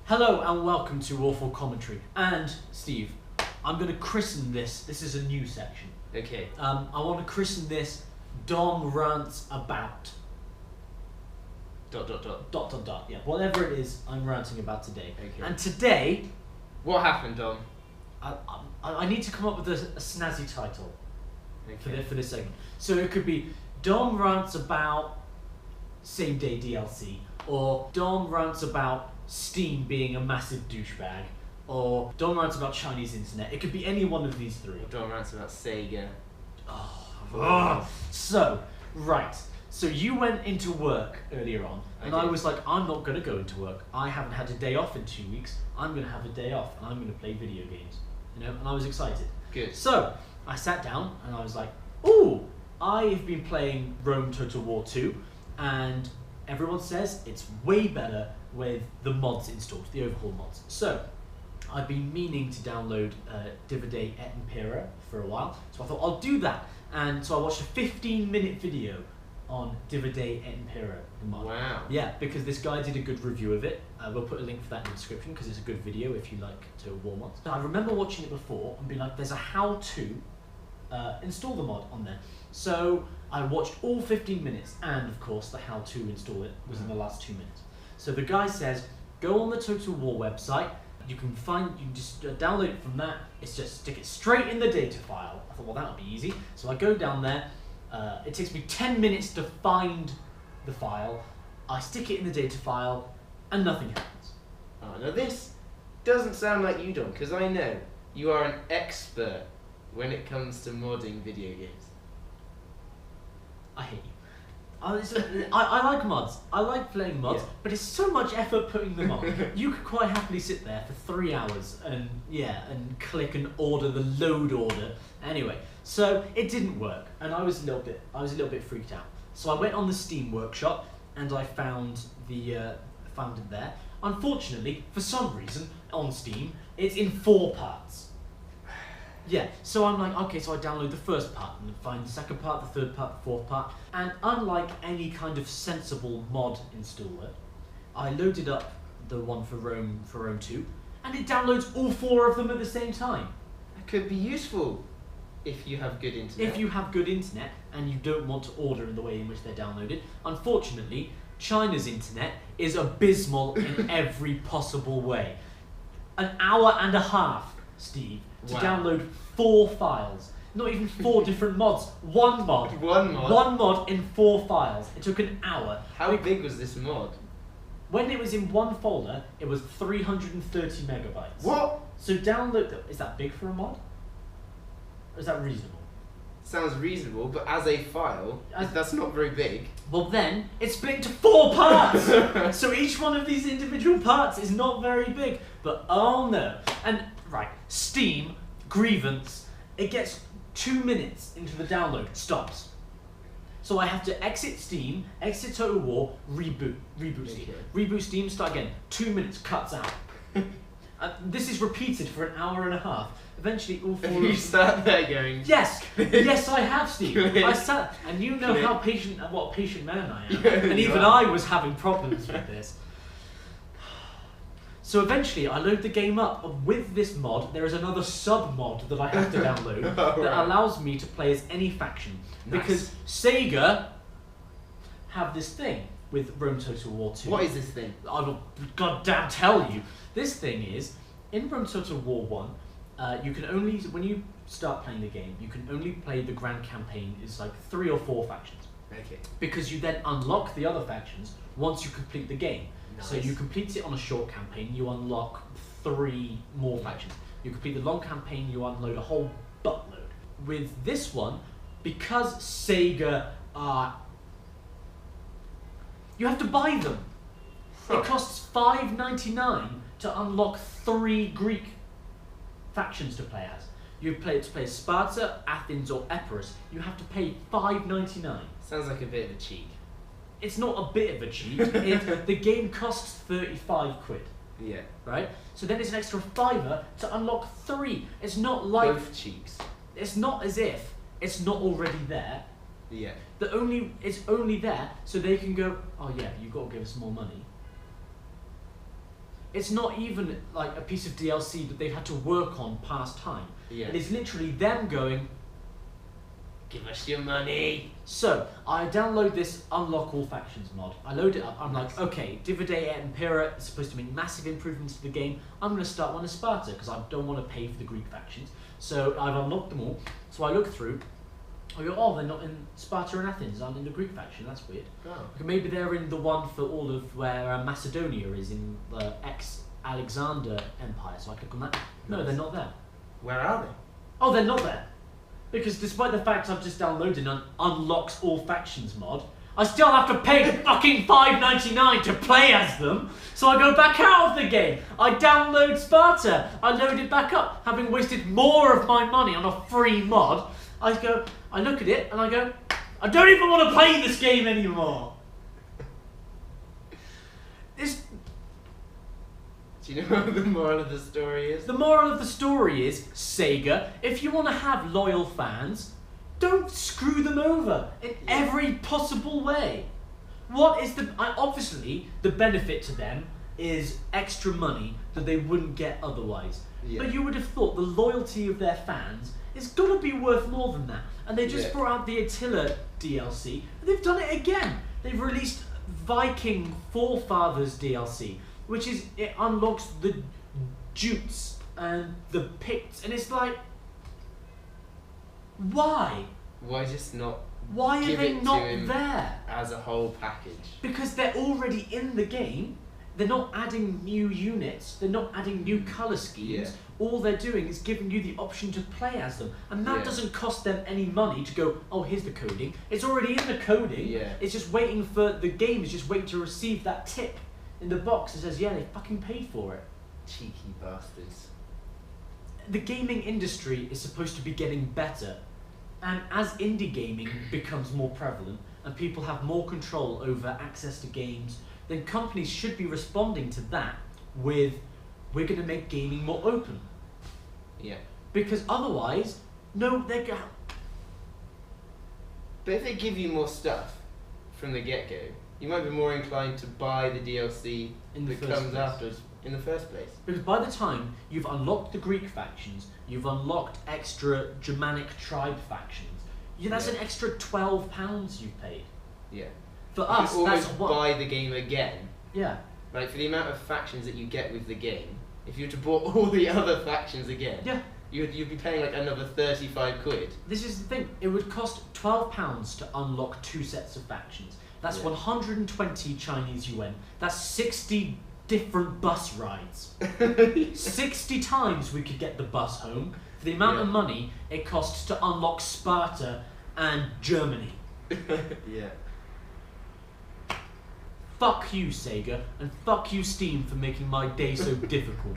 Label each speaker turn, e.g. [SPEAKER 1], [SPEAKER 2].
[SPEAKER 1] Hello and welcome to Awful Commentary. And Steve, I'm going to christen this. This is a new section.
[SPEAKER 2] Okay.
[SPEAKER 1] I want to christen this Dom Rants About. ... Yeah, whatever it is I'm ranting about today.
[SPEAKER 2] Okay.
[SPEAKER 1] And today,
[SPEAKER 2] What happened, Dom?
[SPEAKER 1] I need to come up with a snazzy title
[SPEAKER 2] Okay.
[SPEAKER 1] for this segment. So it could be Dom Rants About Same Day DLC, or Dom Rants About Steam being a massive douchebag, or Dom Rants About Chinese internet. It could be any one of these three.
[SPEAKER 2] Dom rants about Sega.
[SPEAKER 1] So you went into work earlier on, and I
[SPEAKER 2] did.
[SPEAKER 1] was like, I'm not going to go into work. I haven't had a day off in 2 weeks. I'm going to have a day off, and I'm going to play video games. You know, and I was excited.
[SPEAKER 2] Good.
[SPEAKER 1] So I sat down, and I was like, ooh, I've been playing Rome Total War 2, and everyone says it's way better with the mods installed, the overhaul mods. So I've been meaning to download Divide et Impera for a while, so I thought I'll do that. And so I watched a 15-minute video on Divide et Impera, the mod.
[SPEAKER 2] Wow.
[SPEAKER 1] Yeah, because this guy did a good review of it. We'll put a link for that in the description because it's a good video if you like to war mods. I remember watching it before and being like, there's a how-to install the mod on there. So I watched all 15 minutes, and of course the how-to install it was in the last 2 minutes. So the guy says, go on the Total War website. You can just download it from that. It's just stick it straight in the data file. I thought, well, that would be easy. So I go down there. It takes me 10 minutes to find the file. I stick it in the data file, and nothing happens.
[SPEAKER 2] Oh, now this doesn't sound like you, Dom, because I know you are an expert when it comes to modding video games.
[SPEAKER 1] I hate you. I like mods. I like playing mods,
[SPEAKER 2] Yeah.
[SPEAKER 1] but it's so much effort putting them on. You could quite happily sit there for 3 hours and click and order the load order. Anyway, so it didn't work, and I was a little bit freaked out. So I went on the Steam Workshop and I found it there. Unfortunately, for some reason on Steam, it's in 4 parts. Yeah, so I'm like, okay, so I download the first part and find the second part, the third part, the fourth part, and unlike any kind of sensible mod installer, I loaded up the one for Rome 2, and it downloads all 4 of them at the same time.
[SPEAKER 2] That could be useful if you have good internet.
[SPEAKER 1] If you have good internet and you don't want to order in the way in which they're downloaded. Unfortunately, China's internet is abysmal in every possible way. An hour and a half, Steve, to
[SPEAKER 2] Wow.
[SPEAKER 1] download 4 files. Not even 4 different mods. One mod.
[SPEAKER 2] One mod?
[SPEAKER 1] One mod in 4 files. It took an hour.
[SPEAKER 2] How big was this mod?
[SPEAKER 1] When it was in one folder, it was 330 megabytes.
[SPEAKER 2] What?
[SPEAKER 1] So is that big for a mod? Or is that reasonable?
[SPEAKER 2] Sounds reasonable, but as a file, that's not very big.
[SPEAKER 1] Well then, it's split into 4 parts! So each one of these individual parts is not very big. But oh no. And right, Steam, grievance, it gets 2 minutes into the download, stops. So I have to exit Steam, exit Total War, reboot Steam.
[SPEAKER 2] Okay.
[SPEAKER 1] Reboot Steam, start again, 2 minutes, cuts out. This is repeated for an hour and a half. Eventually all 4
[SPEAKER 2] You sat there going...
[SPEAKER 1] Yes, yes, I have, Steve.
[SPEAKER 2] Click.
[SPEAKER 1] I sat, and you know
[SPEAKER 2] Click.
[SPEAKER 1] what a patient man I am.
[SPEAKER 2] Yeah,
[SPEAKER 1] And
[SPEAKER 2] you
[SPEAKER 1] even
[SPEAKER 2] are.
[SPEAKER 1] I was having problems with this. So eventually, I load the game up. With this mod, there is another sub-mod that I have to download that
[SPEAKER 2] Right.
[SPEAKER 1] allows me to play as any faction.
[SPEAKER 2] Nice.
[SPEAKER 1] Because Sega have this thing with Rome Total War 2.
[SPEAKER 2] What is this thing?
[SPEAKER 1] I will goddamn tell you. This thing is, in Rome Total War 1, you can only, when you start playing the game, you can only play the grand campaign. It's like 3 or 4 factions.
[SPEAKER 2] Okay.
[SPEAKER 1] Because you then unlock the other factions once you complete the game. So
[SPEAKER 2] Nice.
[SPEAKER 1] you complete it on a short campaign, you unlock 3 more factions. You complete the long campaign, you unload a whole buttload. With this one, because Sega are... You have to buy them.
[SPEAKER 2] Huh.
[SPEAKER 1] It costs $5.99 to unlock 3 Greek factions to play as. You play as Sparta, Athens, or Epirus. You have to pay $5.99.
[SPEAKER 2] Sounds like a bit of a cheat.
[SPEAKER 1] It's not a bit of a cheat. The game costs 35 quid,
[SPEAKER 2] Yeah.
[SPEAKER 1] right? So then it's an extra £5 to unlock 3. It's not like
[SPEAKER 2] Both cheeks.
[SPEAKER 1] it's not as if it's not already there.
[SPEAKER 2] Yeah.
[SPEAKER 1] It's only there so they can go, oh yeah, you've got to give us more money. It's not even like a piece of DLC that they've had to work on past time.
[SPEAKER 2] Yeah.
[SPEAKER 1] It is literally them going,
[SPEAKER 2] Give us your money.
[SPEAKER 1] so I download this Unlock All Factions mod. I load it up. I'm like, okay, Divide et Impera is supposed to make massive improvements to the game. I'm going to start one of Sparta because I don't want to pay for the Greek factions. So I've unlocked them all. So I look through. I go, oh, they're not in Sparta and Athens. I'm in the Greek faction. That's weird.
[SPEAKER 2] Oh.
[SPEAKER 1] Okay, maybe they're in the one for all of where Macedonia is in the ex-Alexander Empire. So I click on that. No, they're not there.
[SPEAKER 2] Where are they?
[SPEAKER 1] Oh, they're not there. Because despite the fact I've just downloaded an Unlocks All Factions mod, I still have to pay fucking $5.99 to play as them. So I go back out of the game. I download Sparta. I load it back up, having wasted more of my money on a free mod. I look at it and I go, I don't even want to play this game anymore.
[SPEAKER 2] Do you know what the moral of the story is?
[SPEAKER 1] The moral of the story is, Sega, if you want to have loyal fans, don't screw them over in every possible way. What is obviously the benefit to them is extra money that they wouldn't get otherwise.
[SPEAKER 2] Yeah.
[SPEAKER 1] But you would have thought the loyalty of their fans is got to be worth more than that. And they just brought out the Attila DLC, and they've done it again. They've released Viking Forefathers DLC, which is, it unlocks the Jutes and the Picts, and it's like, why?
[SPEAKER 2] Why just not?
[SPEAKER 1] Why are
[SPEAKER 2] give
[SPEAKER 1] they
[SPEAKER 2] it to
[SPEAKER 1] not
[SPEAKER 2] him
[SPEAKER 1] there?
[SPEAKER 2] as a whole package?
[SPEAKER 1] Because they're already in the game. They're not adding new units. They're not adding new colour schemes.
[SPEAKER 2] Yeah.
[SPEAKER 1] All they're doing is giving you the option to play as them. And that doesn't cost them any money to go, oh, here's the coding. It's already in the coding.
[SPEAKER 2] Yeah.
[SPEAKER 1] It's just waiting for, the game is just waiting to receive that tip in the box that says, yeah, they fucking paid for it.
[SPEAKER 2] Cheeky bastards.
[SPEAKER 1] The gaming industry is supposed to be getting better. And as indie gaming becomes more prevalent and people have more control over access to games, then companies should be responding to that with, we're going to make gaming more open.
[SPEAKER 2] Yeah.
[SPEAKER 1] Because otherwise, no, they're going.
[SPEAKER 2] But if they give you more stuff from the get-go, you might be more inclined to buy the DLC that comes afterwards in the first place.
[SPEAKER 1] Because by the time you've unlocked the Greek factions, you've unlocked extra Germanic tribe factions, that's an extra £12 you've paid.
[SPEAKER 2] Yeah.
[SPEAKER 1] For
[SPEAKER 2] You
[SPEAKER 1] us,
[SPEAKER 2] can
[SPEAKER 1] that's
[SPEAKER 2] almost
[SPEAKER 1] what.
[SPEAKER 2] buy the game again.
[SPEAKER 1] Yeah.
[SPEAKER 2] Like, for the amount of factions that you get with the game, if you were to bought all the other factions again,
[SPEAKER 1] Yeah.
[SPEAKER 2] you'd be paying like another 35 quid.
[SPEAKER 1] This is the thing. It would cost £12 to unlock 2 sets of factions. That's 120 Chinese yuan. That's 60 different bus rides. 60 times we could get the bus home for the amount of money it costs to unlock Sparta and Germany.
[SPEAKER 2] Yeah.
[SPEAKER 1] Fuck you, Sega, and fuck you, Steam, for making my day so difficult.